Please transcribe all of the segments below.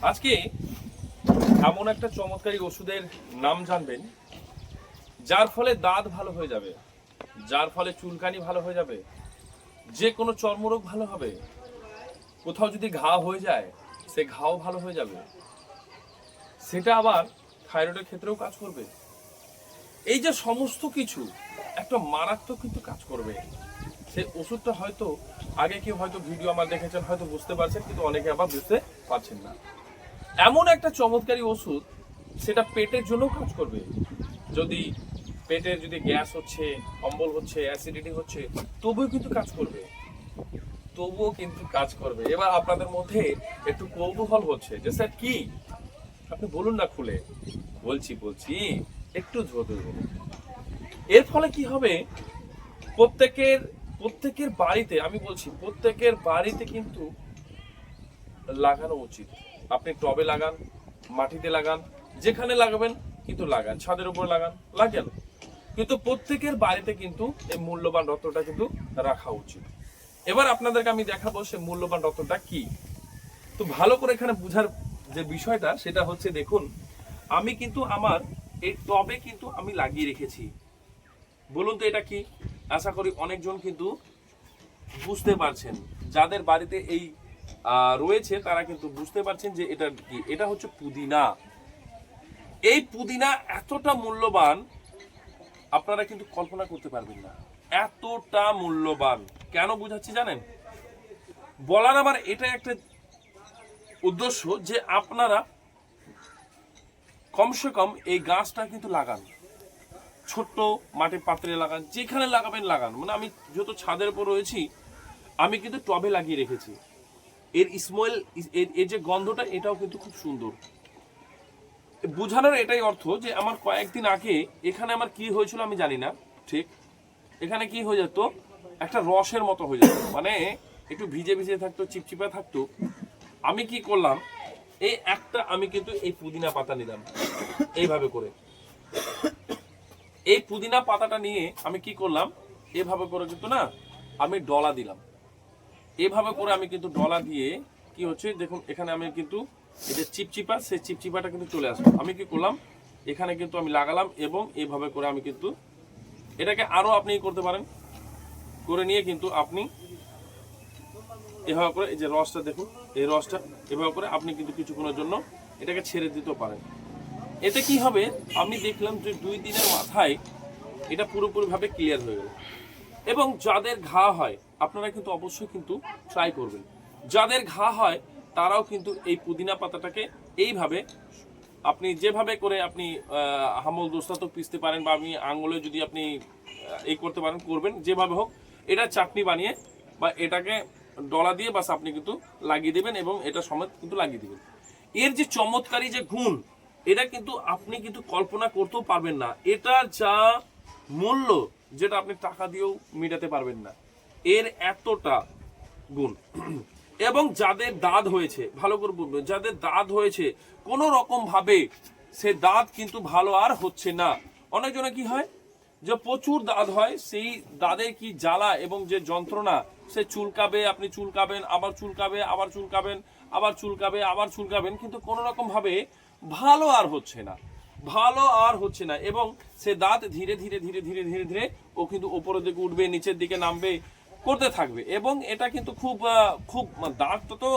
আজকে এমন একটা চমৎকারী ওষুধের নাম জানবেন যার ফলে দাঁত ভালো হয়ে যাবে, যার ফলে চুলকানি ভালো হয়ে যাবে, যে কোনো চর্মরোগ ভালো হবে, কোথাও যদি ঘা হয়ে যায় সে ঘাও ভালো হয়ে যাবে, সেটা আবার থাইরয়েডের ক্ষেত্রেও কাজ করবে। এই যে সমস্ত কিছু একটা মারাত্মক কিন্তু কাজ করবে। সেই ওষুধটা হয়তো আগে কেউ হয়তো ভিডিও আমার দেখেছেন, হয়তো বুঝতে পারছেন, কিন্তু অনেকে আবার বুঝতে পারছেন না। এমন একটা চমৎকারী ওষুধ, সেটা পেটের জন্য কাজ করবে। যদি পেটের যদি গ্যাস হচ্ছে, অম্বল হচ্ছে, অ্যাসিডিটি হচ্ছে, তবুও কিন্তু কাজ করবে, তবুও কিন্তু কাজ করবে। এবার আপনাদের মধ্যে একটু কৌতূহল হচ্ছে যে স্যার কি, আপনি বলুন না খুলে। বলছি একটু ধৈর্য ধরুন। এর ফলে কি হবে, প্রত্যেকের বাড়িতে, আমি বলছি প্রত্যেকের বাড়িতে কিন্তু লাগানো উচিত। আপনি টবে লাগান, মাটিতে লাগান, যেখানে লাগাবেন কিন্তু লাগান, ছাদের উপর লাগান, কিন্তু প্রত্যেকের বাড়িতে কিন্তু এই মূল্যবান রত্নটা কিন্তু রাখা উচিত। এবার আপনাদেরকে আমি দেখাবো সে মূল্যবান রত্নটা কি। তো ভালো করে এখানে বুঝার যে বিষয়টা সেটা হচ্ছে, দেখুন আমি কিন্তু আমার এই টবে কিন্তু আমি লাগিয়ে রেখেছি। বলুন তো এটা কি? আশা করি অনেকজন কিন্তু বুঝতে পারছেন, যাদের বাড়িতে এই রয়েছে তারা কিন্তু বুঝতে পারছেন যে এটা কি। এটা হচ্ছে পুদিনা। এই পুদিনা এতটা মূল্যবান আপনারা কিন্তু কল্পনা করতে পারবেন না, এতটা মূল্যবান। কেন বুঝাচ্ছি জানেন? বলার আমার এটা একটা উদ্দেশ্য যে আপনারা কমসে কম এই গাছটা কিন্তু লাগান, ছোট্ট মাটির পাত্রে লাগান, যেখানে লাগান। মানে আমি যত ছাদের উপর রয়েছি আমি কিন্তু টবে লাগিয়ে রেখেছি। এর স্মেল, এর যে গন্ধটা, এটাও কিন্তু খুব সুন্দর। বুঝানোর এটাই অর্থ যে আমার কয়েকদিন আগে এখানে আমার কি হয়েছিল আমি জানি না ঠিক, এখানে কি হয়ে যেত, একটা রসের মতো হয়ে যেত, মানে একটু ভিজে থাকতো, চিপচিপা থাকতো। আমি কি করলাম, আমি কিন্তু এই পুদিনা পাতা নিলাম এইভাবে করে। এই পুদিনা পাতাটা নিয়ে আমি কি করলাম, এভাবে করে কিন্তু না আমি ডলা দিলাম। এভাবে করে আমি কিন্তু ডলা দিয়ে কি হচ্ছে দেখুন, এখানে আমি কিন্তু এই যে চিপচিপা, সেই চিপচিপাটা কিন্তু চলে আসলো। আমি কি করলাম, এখানে কিন্তু আমি লাগালাম এবং এইভাবে করে আমি কিন্তু এটাকে আরো আপনি করতে পারেন, করে নিয়ে কিন্তু আপনি এভাবে করে এই যে রসটা দেখুন, এই রসটা এভাবে করে আপনি কিন্তু কিছুক্ষণের জন্য এটাকে ছেড়ে দিতেও পারেন। এতে কি হবে, আমি দেখলাম যে 2 দিনের মাথায় এটা পুরোপুরিভাবে ক্লিয়ার হয়ে গেল। এবং যাদের ঘা হয় আপনারা কিন্তু অবশ্যই কিন্তু ট্রাই করবেন। যাদের ঘা হয় তারাও কিন্তু এই পুদিনা পাতাটাকে এইভাবে আপনি যেভাবে করে আপনি হামল দোস্তাতো পিষতে পারেন, বা আপনি আঙুলে যদি আপনি এই করতে পারেন, করবেন যেভাবে হোক, এটা চাটনি বানিয়ে বা এটাকে ডলা দিয়ে বাস আপনি কিন্তু লাগিয়ে দেবেন এবং এটা সমেত কিন্তু লাগিয়ে দেবেন। এর যে চমৎকারী যে গুণ, এটা কিন্তু আপনি কিন্তু কল্পনা করতেও পারবেন না। এটা যা মূল্য, যেটা আপনি টাকা দিয়েও মেটাতে পারবেন না, এর এতটা গুণ। এবং যাদের দাঁত হয়েছে, ভালো করে বুঝবেন, যাদের দাঁত হয়েছে কোনো রকম ভাবে সে দাঁত কিন্তু ভালো আর হচ্ছে না। অনেকজনে কি হয় যে প্রচুর দাঁত হয়, সেই দাঁতের কি জ্বালা এবং যে যন্ত্রণা, সে চুলকাবে, আপনি চুলকাবেন, আবার চুলকাবে, আবার চুলকাবেন, আবার চুলকাবে, আবার চুলকাবেন, কিন্তু কোনো রকম ভাবে ভালো আর হচ্ছে না। এবং সে দাঁত ধীরে ধীরে ও কিন্তু উপরের দিকে উঠবে, নিচের দিকে নামবে, করতে থাকবে। এবং এটা কিন্তু খুব দাঁতটা তো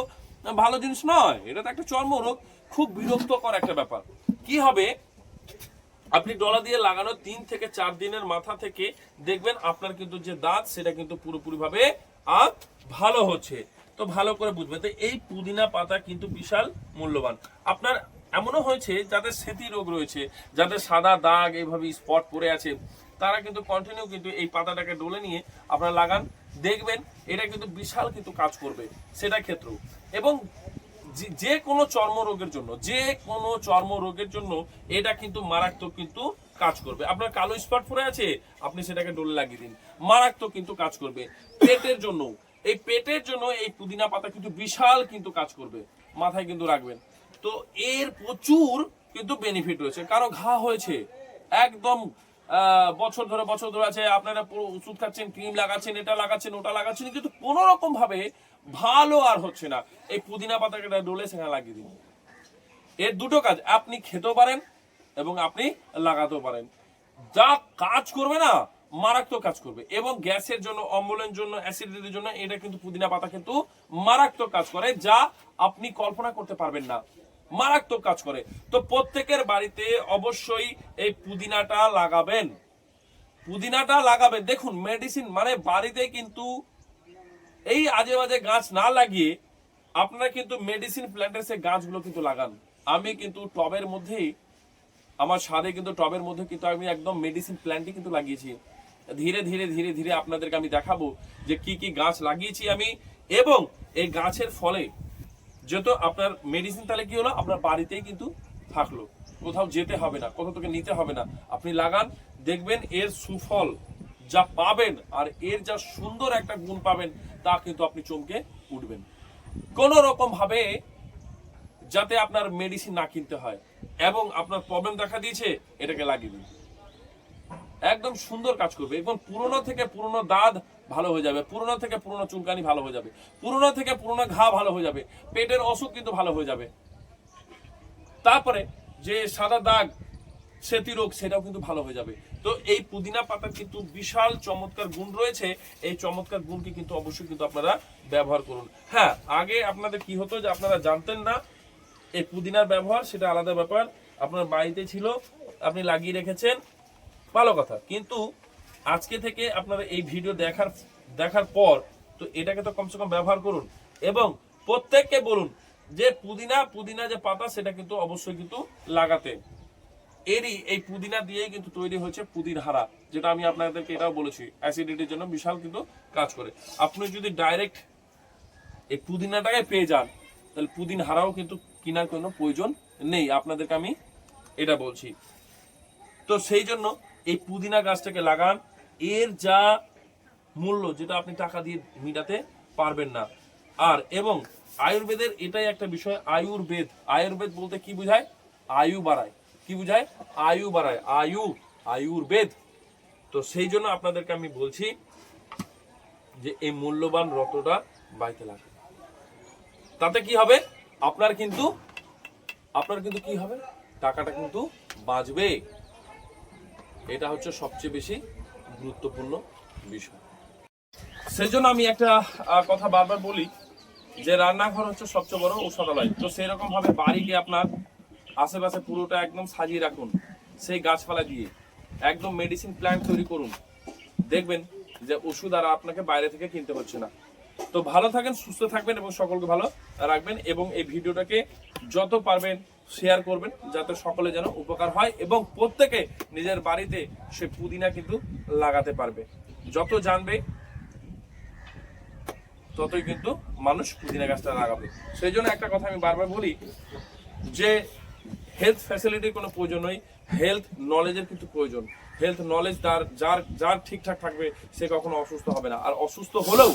ভালো জিনিস নয়, এটা তো একটা চর্মরোগ, খুব বিরক্তকর একটা ব্যাপার। কি হবে, আপনি ডলা দিয়ে লাগানো 3 থেকে 4 দিনের মাথা থেকে দেখবেন আপনার কিন্তু যে দাঁত, সেটা কিন্তু পুরোপুরি ভাবে আর ভালো হচ্ছে। তো ভালো করে বুঝবেন, তো এই পুদিনা পাতা কিন্তু বিশাল মূল্যবান। আপনার এমনও হয়েছে যাদের স্মৃতি রোগ রয়েছে, যাদের সাদা দাগ এইভাবে স্পট পড়ে আছে, তারা কিন্তু কন্টিনিউ কিন্তু এই পাতাটাকে ডলে নিয়ে আপনারা লাগান, দেখবেন এটা কিন্তু বিশাল কিন্তু কাজ করবে সেটা ক্ষেত্রেও। এবং যে কোনো চর্মরোগের জন্য এটা কিন্তু মারাত্মক কিন্তু কাজ করবে। আপনার কালো স্পট পড়ে আছে, আপনি সেটাকে ডলে লাগিয়ে দিন, মারাত্মক কিন্তু কাজ করবে। পেটের জন্য এই পুদিনা পাতা কিন্তু বিশাল কিন্তু কাজ করবে, মাথায় কিন্তু রাখবেন। তো এর প্রচুর কিন্তু বেনিফিট রয়েছে। কারো ঘা হয়েছে একদম বছর ধরে আছে, আপনারা পুরো ওষুধ খাচ্ছেন, ক্রিম লাগাচ্ছেন, এটা লাগাচ্ছেন, ওটা লাগাচ্ছেন, কিন্তু কোনো রকম ভাবে ভালো আর হচ্ছে না, এই পুদিনা পাতাটা ডলে সেখানে লাগিয়ে দিন, এর দুটো কাজ, আপনি খেতেও পারেন এবং আপনি লাগাতেও পারেন। যা কাজ করবে না, মারাত্মক কাজ করবে। এবং গ্যাসের জন্য, অম্বলের জন্য, অ্যাসিডিটির জন্য এটা কিন্তু পুদিনা পাতা কিন্তু মারাত্মক কাজ করে, যা আপনি কল্পনা করতে পারবেন না। মারাত্মক কাজ করে। তো প্রত্যেকের বাড়িতে অবশ্যই এই পুদিনাটা লাগাবেন, পুদিনাটা লাগাবেন। দেখুন মেডিসিন মানে বাড়িতে কিন্তু এই আজে বাজে গাছ না লাগিয়ে আপনারা কিন্তু মেডিসিন প্ল্যান্টের গাছগুলো কিন্তু লাগান। আমি কিন্তু টবের মধ্যেই, আমার ছাদে কিন্তু টবের মধ্যে কিন্তু আমি একদম মেডিসিন প্ল্যান্টই কিন্তু লাগিয়েছি। ধীরে ধীরে ধীরে ধীরে আপনাদেরকে আমি দেখাবো যে কি কি গাছ লাগিয়েছি আমি, এবং এই গাছের ফলে যেহেতু আপনার মেডিসিন, তাহলে কি হলো, আপনার বাড়িতেই কিন্তু থাকলো, কোথাও যেতে হবে না, কোথাও থেকে নিতে হবে না। আপনি লাগান, দেখবেন এর সুফল যা পাবেন আর এর যা সুন্দর একটা গুণ পাবেন, তা কিন্তু আপনি চমকে উঠবেন। কোন রকম ভাবে যাতে আপনার মেডিসিন না কিনতে হয়, এবং আপনার প্রবলেম দেখা দিয়েছে, এটাকে লাগিয়ে দিন, একদম সুন্দর কাজ করবে। এবং পুরনো থেকে পুরনো দাঁত ভালো হয়ে যাবে, পুরনো থেকে পুরনো চুলকানি ভালো হয়ে যাবে, পুরনো থেকে পুরনো ঘা ভালো হয়ে যাবে, পেটের অসুখ কিন্তু ভালো হয়ে যাবে। তারপরে যে সাদা দাগ, সেতি রোগ, সেটাও কিন্তু ভালো হয়ে যাবে। তো এই পুদিনা পাতার কিন্তু বিশাল চমৎকার গুণ রয়েছে। এই চমৎকার গুণকে কিন্তু অবশ্যই কিন্তু আপনারা ব্যবহার করুন। হ্যাঁ, আগে আপনাদের কি হতো যে আপনারা জানতেন না এই পুদিনার ব্যবহার, সেটা আলাদা ব্যাপার। আপনার বাড়িতে ছিল, আপনি লাগিয়ে রেখেছেন, ভালো কথা। কিন্তু আজকে থেকে আপনারা এই ভিডিও দেখার পর তো এটাকে তো কমসে কম ব্যবহার করুন, এবং প্রত্যেককে বলুন যে পুদিনা যে পাতা, সেটা কিন্তু অবশ্যই কিন্তু লাগাতে। এই পুদিনা দিয়েই কিন্তু তৈরি হয়েছে পুদিন হারা, যেটা আমি আপনাদেরকে এটাও বলেছি, অ্যাসিডিটির জন্য বিশাল কিন্তু কাজ করে। আপনি যদি ডাইরেক্ট এই পুদিনাটাকে পেয়ে যান, তাহলে পুদিন হারাও কিন্তু কেনার কোনো প্রয়োজন নেই, আপনাদেরকে আমি এটা বলছি। তো সেই জন্য এই পুদিনা গাছটাকে লাগান, এর যা মূল্য, যেটা আপনি টাকা দিয়ে মিটাতে পারবেন না। আর এবং আয়ুর্বেদের এটাই একটা বিষয়, আয়ুর্বেদ বলতে কি বোঝায়? আয়ু বাড়ায়। কি বোঝায়? আয়ু বাড়ায়, আয়ুর্বেদ। তো সেই জন্য আপনাদেরকে আমি বলছি যে এই মূল্যবান রত্নটা বাড়িতে লাগান। তাতে কি হবে, আপনার কিন্তু কি হবে, টাকাটা কিন্তু বাঁচবে। এটা হচ্ছে সবচেয়ে বেশি গুরুত্বপূর্ণ বিষয়। সেই জন্য আমি একটা কথা বারবার বলি যে রান্নাঘর হচ্ছে সবচেয়ে বড় ঔষধালয়। তো সেই রকম ভাবে বাড়িকে আপনার আশেপাশে পুরোটা একদম সাজিয়ে রাখুন, সেই গাছপালা দিয়ে একদম মেডিসিন প্ল্যান্ট তৈরি করুন। দেখবেন যে ওষুধ আর আপনাকে বাইরে থেকে কিনতে হচ্ছে না। তো ভালো থাকেন, সুস্থ থাকবেন এবং সকলকে ভালো রাখবেন। এবং এই ভিডিওটাকে যত পারবেন শেয়ার করবেন, যাতে সকলে যেন উপকার হয় এবং প্রত্যেকে নিজের বাড়িতে সে পুদিনা কিন্তু লাগাতে পারবে। যত জানবে ততই কিন্তু মানুষ পুদিনা গাছটা লাগাবে। সেই জন্য একটা কথা আমি বারবার বলি যে হেলথ ফ্যাসিলিটির কোনো প্রয়োজন নেই, হেলথ নলেজের কিন্তু প্রয়োজন। হেলথ নলেজ যার ঠিকঠাক থাকবে, সে কখনো অসুস্থ হবে না। আর অসুস্থ হলেও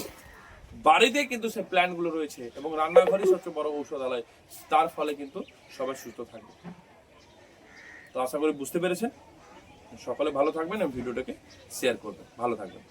বাড়িতে কিন্তু সে প্ল্যানগুলো রয়েছে, এবং রান্নাঘরই সবচেয়ে বড় ঔষধালয়, তার ফলে কিন্তু সবাই সুস্থ থাকবে। তো আশা করি বুঝতে পেরেছেন। সকলে ভালো থাকবেন এবং ভিডিওটাকে শেয়ার করবেন। ভালো থাকবেন।